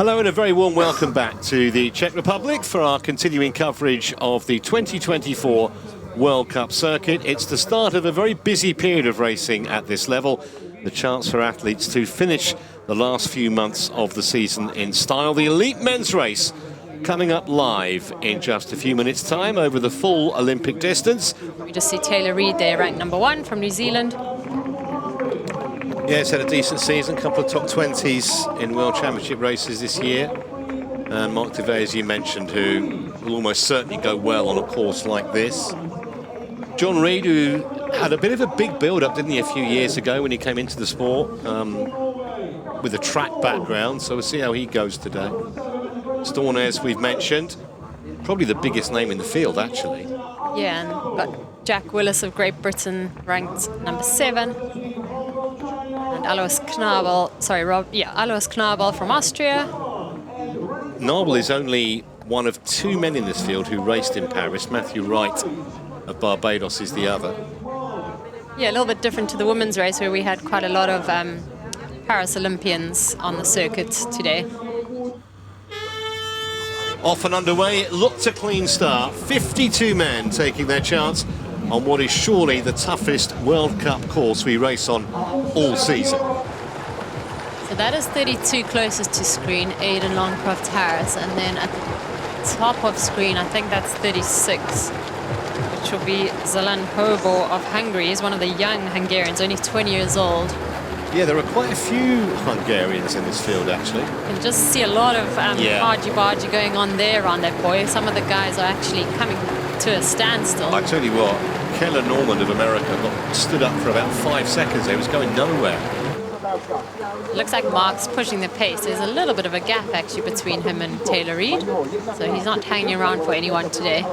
Hello and a very warm welcome back to the Czech Republic for our continuing coverage of the 2024 World Cup circuit. It's the start of a very busy period of racing at this level. The chance for athletes to finish the last few months of the season in style. The elite men's race coming up live in just a few minutes' time over the full Olympic distance. We just see Taylor Reid there, ranked #1 from New Zealand. Yeah, it's had a decent season, a couple of top 20s in World Championship races this year. And Mark Devey, as you mentioned, who will almost certainly go well on a course like this. John Reid, who had a bit of a big build-up, didn't he, a few years ago when he came into the sport with a track background. So we'll see how he goes today. Stornes, we've mentioned, probably the biggest name in the field, actually. Yeah, and got Jack Willis of Great Britain ranked #7. And Alois Knabel, Alois Knabel from Austria. Knabel is only one of two men in this field who raced in Paris. Matthew Wright of Barbados is the other. Yeah, a little bit different to the women's race where we had quite a lot of Paris Olympians on the circuit today. Off and underway, it looked a clean start. 52 men taking their chance on what is surely the toughest World Cup course we race on all season. So that is 32 closest to screen, Aidan Longcroft Harris, and then at the top of screen, I think that's 36, which will be Zelan Hobo of Hungary. He's one of the young Hungarians, only 20 years old. Yeah, there are quite a few Hungarians in this field, actually. You can just see a lot of argy-bargy going on there around that boy. Some of the guys are actually coming to a standstill. I tell you what, Keller Norman of America stood up for about 5 seconds. He was going nowhere. It looks like Mark's pushing the pace. There's a little bit of a gap actually between him and Taylor Reid, so he's not hanging around for anyone today.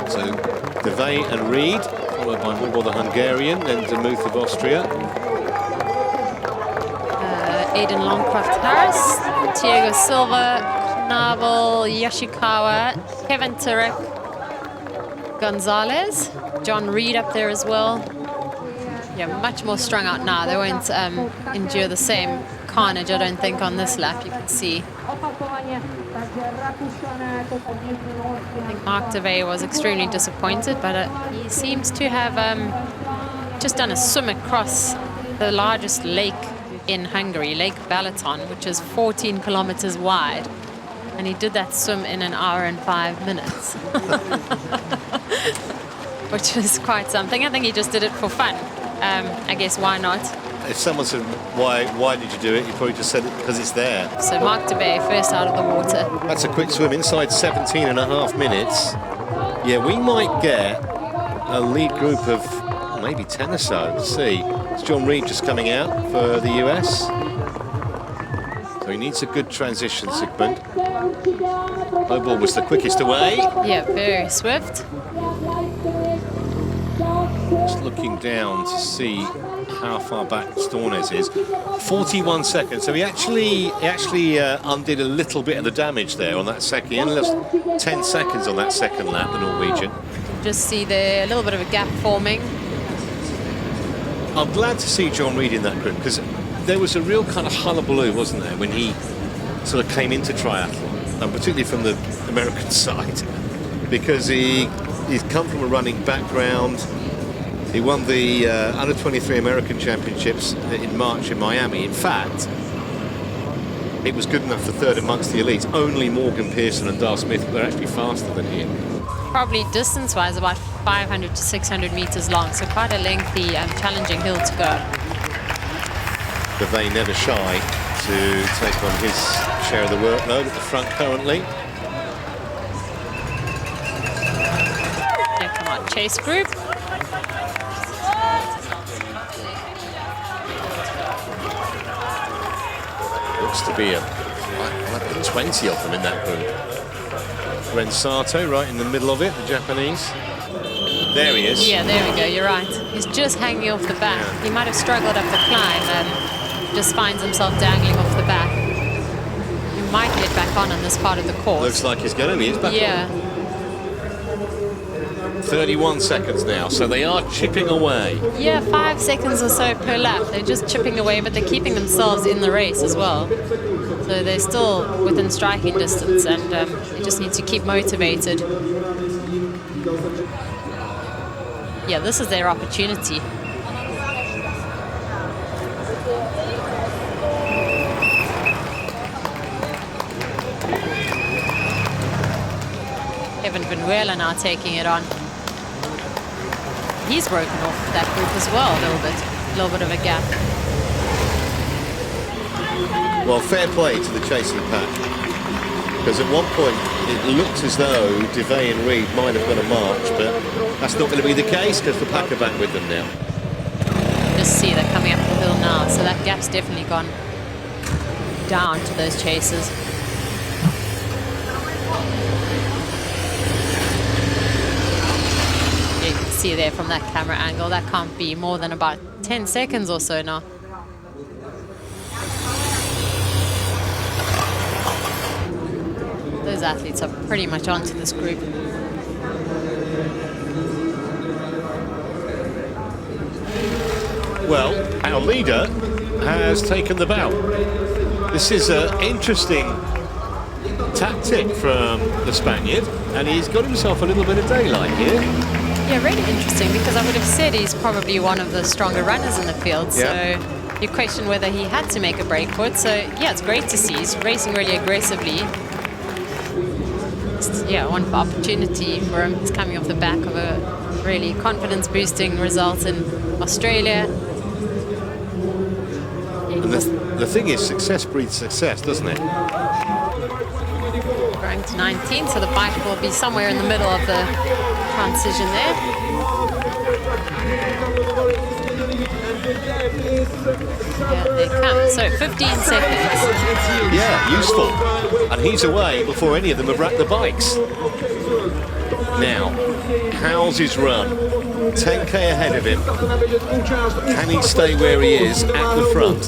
So Devey and Reid, followed by Hugo the Hungarian, then Demuth of Austria. Aidan Longcroft Harris, Thiago Silva, Knabel, Yoshikawa, Kevin Turek, Gonzalez, John Reid up there as well. Yeah, much more strung out now. They won't endure the same carnage, I don't think, on this lap. You can see. I think Mark Devey was extremely disappointed, but he seems to have just done a swim across the largest lake in Hungary, Lake Balaton, which is 14 kilometers wide. And he did that swim in 1 hour and 5 minutes, which is quite something. I think he just did it for fun. I guess why not? If someone said, why did you do it? You probably just said it because it's there. So Mark Devey first out of the water. That's a quick swim inside 17.5 minutes. Yeah, we might get a lead group of maybe 10 or so. Let's see. It's John Reid just coming out for the US. So he needs a good transition, Sigmund. Obal was the quickest away. Yeah, very swift. Just looking down to see how far back Stornes is. 41 seconds. So he actually undid a little bit of the damage there on that second. He only lost 10 seconds on that second lap, the Norwegian. Just see there a little bit of a gap forming. I'm glad to see John Reid in that group because there was a real kind of hullabaloo, wasn't there, when he sort of came into triathlon, and particularly from the American side, because he's come from a running background. He won the Under-23 American Championships in March in Miami. In fact, it was good enough for third amongst the elites. Only Morgan Pearson and Dar Smith were actually faster than him. Probably distance-wise about 500 to 600 meters long, so quite a lengthy and challenging hill to go. Devey never shy to take on his share of the workload at the front currently. Yeah, come on, chase group. Looks to be like 20 of them in that group. Ren Sato right in the middle of it, the Japanese. There he is. Yeah, there we go, you're right. He's just hanging off the back. Yeah. He might have struggled up the climb and just finds himself dangling off the back. He might get back on this part of the course. Looks like he's going to be. He's back on. 31 seconds now, so they are chipping away. Yeah, 5 seconds or so per lap. They're just chipping away, but they're keeping themselves in the race as well. So they're still within striking distance, and they just need to keep motivated. Yeah, this is their opportunity. Kevin Vinuela now taking it on. He's broken off that group as well a little bit of a gap. Well, fair play to the chasing pack, because at one point it looked as though Devay and Reed might have got a march, but that's not going to be the case because the pack are back with them now. Just see they're coming up the hill now, so that gap's definitely gone down to those chasers. You can see there from that camera angle, that can't be more than about 10 seconds or so now. Those athletes are pretty much onto this group. Well, our leader has taken the bout. This is an interesting tactic from the Spaniard, and he's got himself a little bit of daylight here. Yeah, really interesting, because I would have said he's probably one of the stronger runners in the field. Yeah. So you question whether he had to make a break for it. So yeah, it's great to see. He's racing really aggressively. Yeah, one opportunity for him. He's coming off the back of a really confidence-boosting result in Australia. And the thing is, success breeds success, doesn't it? Ranked 19, so the bike will be somewhere in the middle of the transition there. Yeah, they come. So 15 seconds. Yeah, useful. And he's away before any of them have wrapped the bikes. Now, how's his run? 10k ahead of him. Can he stay where he is at the front?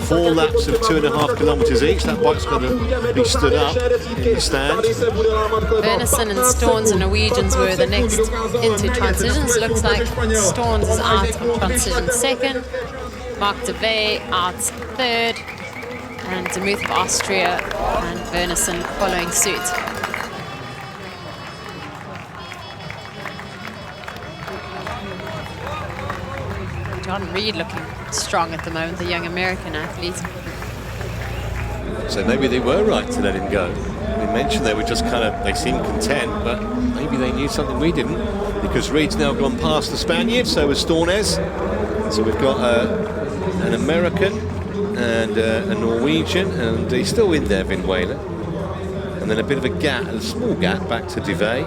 4 laps of 2.5 kilometers each. That bike's got to be stood up in the stand. Bernison and Storns and Norwegians were the next into transitions. Looks like Storns is out of transition second. Mark Devay out third. And Demuth of Austria and Bernison following suit. John Reed looking strong at the moment, the young American athlete. So maybe they were right to let him go. We mentioned they were just they seemed content, but maybe they knew something we didn't, because Reed's now gone past the Spaniard, so has Stornes. So we've got an American and a Norwegian, and he's still in there, Vinuela. And then a bit of a gap, a small gap back to Devay.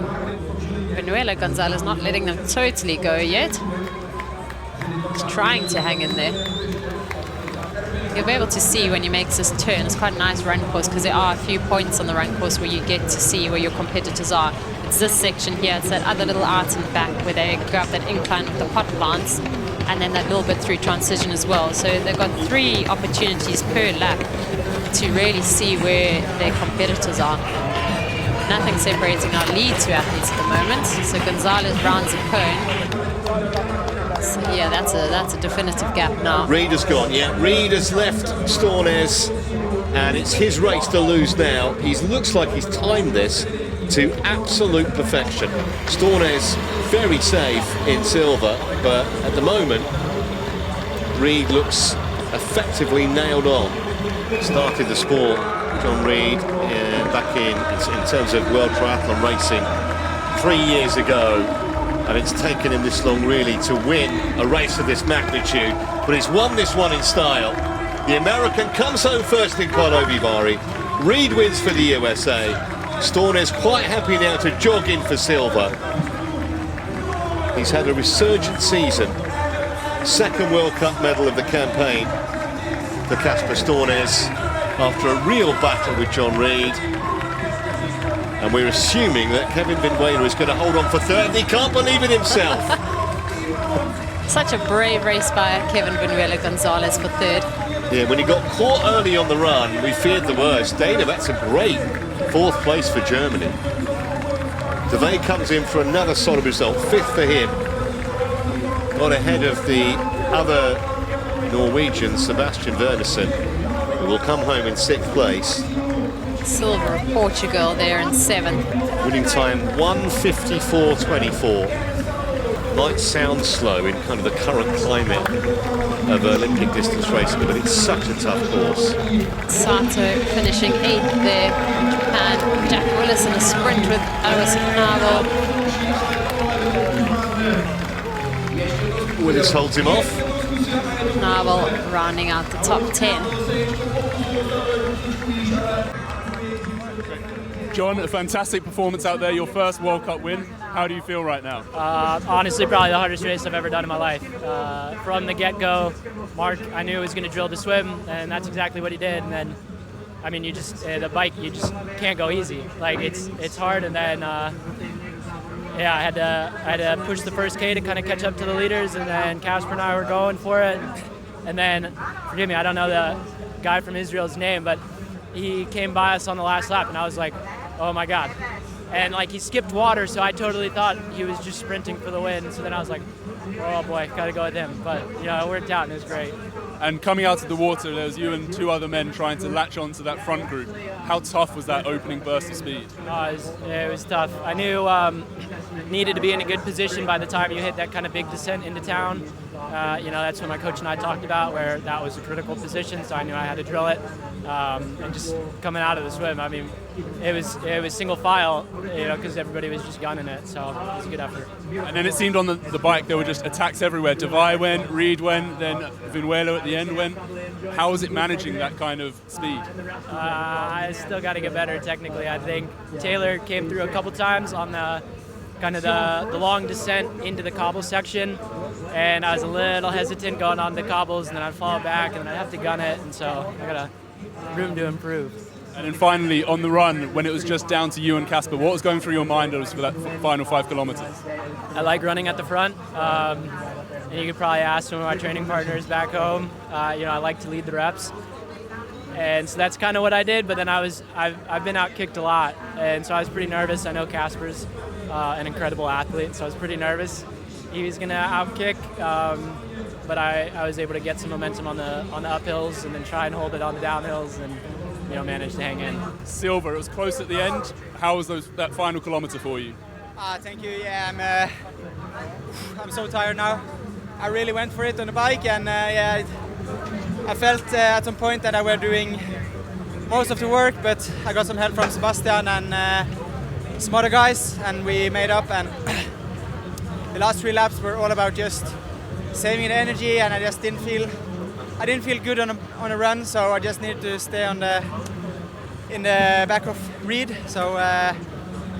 Vinuela Gonzalez not letting them totally go yet. He's trying to hang in there. You'll be able to see when he makes this turn. It's quite a nice run course, because there are a few points on the run course where you get to see where your competitors are. It's this section here. It's that other little arch in the back where they go up that incline with the pot plants, and then that little bit through transition as well. So they've got 3 opportunities per lap to really see where their competitors are. Nothing separating our lead 2 athletes at the moment. So Gonzalez rounds a cone. So yeah, that's a definitive gap now. Reed has gone, yeah. Reed has left Stornes, and it's his race to lose now. He looks like he's timed this to absolute perfection. Stornes very safe in silver, but at the moment, Reed looks effectively nailed on. Started the sport, John Reed, back in terms of World Triathlon racing 3 years ago. And it's taken him this long, really, to win a race of this magnitude. But he's won this one in style. The American comes home first in Karlovy Vary. Reed wins for the USA. Stornes quite happy now to jog in for silver. He's had a resurgent season. 2nd World Cup medal of the campaign for Casper Stornes after a real battle with John Reed. And we're assuming that Kevin Vinuela is going to hold on for 3rd. He can't believe it himself. Such a brave race by Kevin Vinuela Gonzalez for 3rd. Yeah, when he got caught early on the run, we feared the worst. Dana, that's a great 4th place for Germany. DeVay comes in for another solid result, 5th for him. Got ahead of the other Norwegian, Sebastian Wernersen, who will come home in 6th place. Silver of Portugal there in 7th. Winning time 1:54.24. Might sound slow in kind of the current climate of Olympic distance racing, but it's such a tough course. Sato finishing 8th there from Japan. Jack Willis in a sprint with Alois Navel. Willis holds him off. Navel rounding out the top 10. John, a fantastic performance out there, your first World Cup win. How do you feel right now? Honestly, probably the hardest race I've ever done in my life. From the get-go, Mark, I knew he was going to drill to swim, and that's exactly what he did. And then, I mean, you just the bike, you just can't go easy. Like it's hard, and then yeah, I had to push the first K to kind of catch up to the leaders, and then Casper and I were going for it. And then, forgive me, I don't know the guy from Israel's name, but he came by us on the last lap, and I was like, oh my God. And like he skipped water, so I totally thought he was just sprinting for the win. So then I was like, oh boy, gotta go with him. But you know, it worked out and it was great. And coming out of the water, there was you and 2 other men trying to latch onto that front group. How tough was that opening burst of speed? It was tough. I knew needed to be in a good position by the time you hit that kind of big descent into town. You know, that's what my coach and I talked about, where that was a critical position, so I knew I had to drill it. And just coming out of the swim, I mean, it was single file, you know, because everybody was just gunning it, so it was a good effort. And then it seemed on the bike there were just attacks everywhere. DeVay went, Reed went, then Vinuelo at the end went. How was it managing that kind of speed? I still got to get better technically. I think Taylor came through a couple times on the kind of the long descent into the cobble section, and I was a little hesitant going on the cobbles, and then I'd fall back, and then I'd have to gun it, and so I got a room to improve. And then finally, on the run, when it was just down to you and Casper, what was going through your mind for that final 5 kilometers? I like running at the front, and you could probably ask some of my training partners back home. You know, I like to lead the reps, and so that's kind of what I did. But then I've been out-kicked a lot, and so I was pretty nervous. I know Casper's an incredible athlete, so I was pretty nervous he was going to out-kick. But I was able to get some momentum on the uphills and then try and hold it on the downhills and, you know, manage to hang in. Silver, it was close at the end. How was that final kilometer for you? Thank you. Yeah, I'm so tired now. I really went for it on the bike, and yeah, I felt at some point that I were doing most of the work, but I got some help from Sebastian and some other guys, and we made up. And the last 3 laps were all about just saving the energy, and I just didn't feel good on a run, so I just needed to stay in the back of Reed. So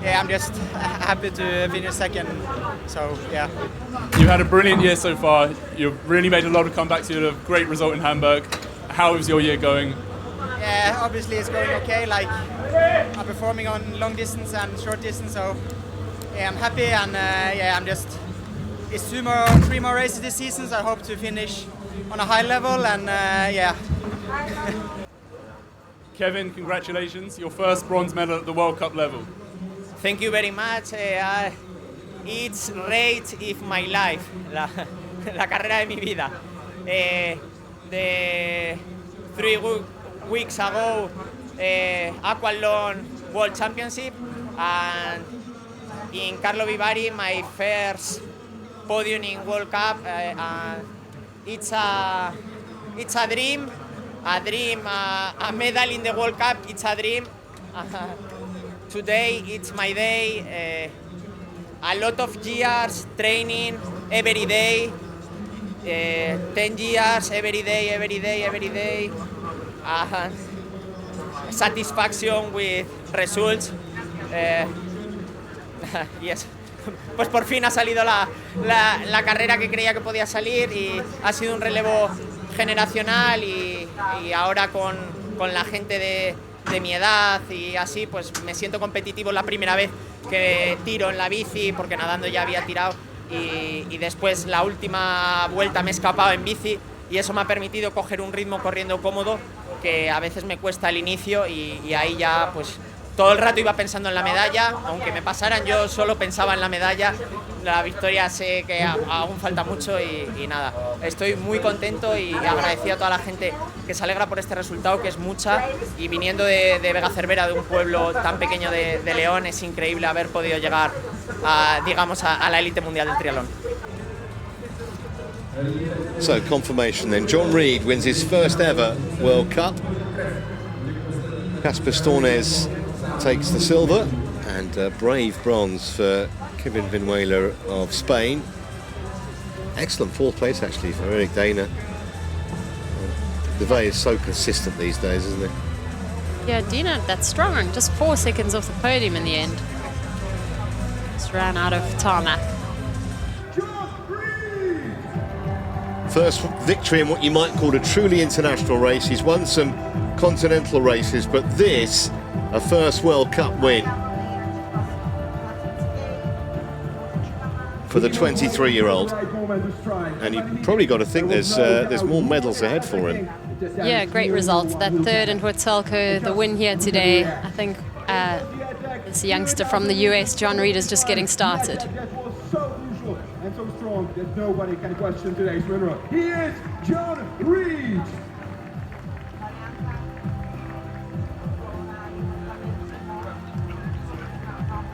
yeah, I'm just happy to finish second. So yeah. You had a brilliant year so far. You've really made a lot of comebacks. You had a great result in Hamburg. How is your year going? Yeah, obviously it's going okay. Like I'm performing on long distance and short distance, so yeah, I'm happy, and yeah, I'm just. It's 3 more races this season, so I hope to finish on a high level, and yeah. Kevin, congratulations. Your first bronze medal at the World Cup level. Thank you very much. It's race of my life, la carrera de mi vida. The 3 weeks ago, Aquathlon World Championship, and in Karlovy Vary, my first Podium in World Cup. It's a dream, a medal in the World Cup. It's a dream. Today it's my day. A lot of years training every day. 10 years every day. Satisfaction with results. Yes. Pues por fin ha salido la carrera que creía que podía salir, y ha sido un relevo generacional, y ahora con la gente de mi edad y así, pues me siento competitivo. La primera vez que tiro en la bici, porque nadando ya había tirado, y después la última vuelta me he escapado en bici, y eso me ha permitido coger un ritmo corriendo cómodo, que a veces me cuesta al inicio, y ahí ya pues todo el rato iba pensando en la medalla, aunque me pasaran yo solo pensaba en la medalla. La victoria sé que aún falta mucho y nada, estoy muy contento y agradecido a toda la gente que se alegra por este resultado, que es mucha, y viniendo de Vega Cervera, de un pueblo tan pequeño de León, es increíble haber podido llegar digamos, a la élite mundial del triatlón. So confirmation then, John Reed wins his first ever World Cup. Casper Stornes takes the silver, and brave bronze for Kevin Vinuela of Spain. Excellent fourth place actually for Eric Dana. The Vey is so consistent these days, isn't it? Yeah, Dina, that's strong. Just 4 seconds off the podium in the end. Just ran out of tarmac. First victory in what you might call a truly international race. He's won some continental races, but this, a first World Cup win for the 23-year-old. And you've probably got to think there's more medals ahead for him. Yeah, great results. That third in Huatulco, the win here today. I think this youngster from the US, John Reed, is just getting started. And so strong that nobody can question today's winner. He is John Reed.